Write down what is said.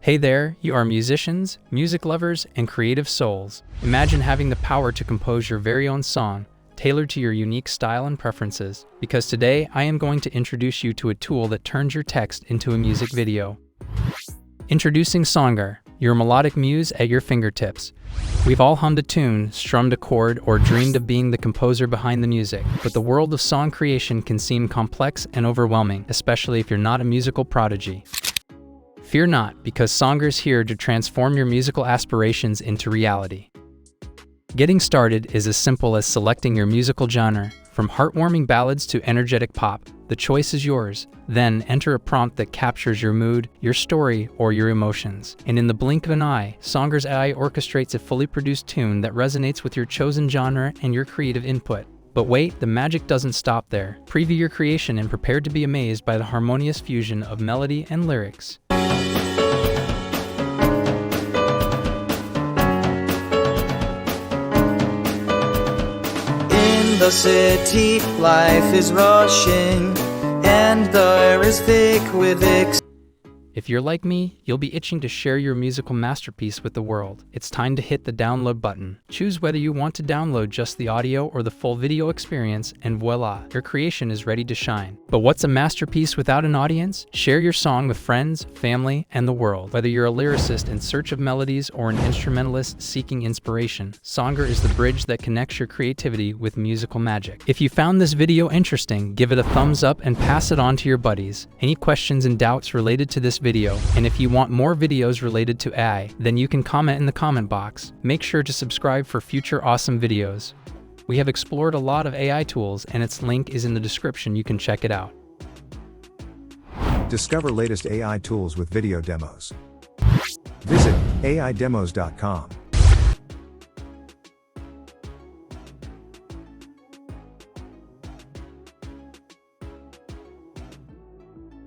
Hey there, you are musicians, music lovers, and creative souls. Imagine having the power to compose your very own song, tailored to your unique style and preferences. Because today, I am going to introduce you to a tool that turns your text into a music video. Introducing songR, your melodic muse at your fingertips. We've all hummed a tune, strummed a chord, or dreamed of being the composer behind the music, but the world of song creation can seem complex and overwhelming, especially if you're not a musical prodigy. Fear not, because songR's here to transform your musical aspirations into reality. Getting started is as simple as selecting your musical genre. From heartwarming ballads to energetic pop, the choice is yours. Then enter a prompt that captures your mood, your story, or your emotions. And in the blink of an eye, songR's AI orchestrates a fully produced tune that resonates with your chosen genre and your creative input. But wait, the magic doesn't stop there. Preview your creation and prepare to be amazed by the harmonious fusion of melody and lyrics. In the city, life is rushing, and the air is thick with If you're like me, you'll be itching to share your musical masterpiece with the world. It's time to hit the download button. Choose whether you want to download just the audio or the full video experience, and voila, your creation is ready to shine. But what's a masterpiece without an audience? Share your song with friends, family, and the world. Whether you're a lyricist in search of melodies or an instrumentalist seeking inspiration, songR is the bridge that connects your creativity with musical magic. If you found this video interesting, give it a thumbs up and pass it on to your buddies. Any questions and doubts related to this video, and if you want more videos related to AI, then you can comment in the comment box. Make sure to subscribe for future awesome videos. We have explored a lot of AI tools, and its link is in the description. You can check it out. Discover latest AI tools with video demos. Visit AIdemos.com.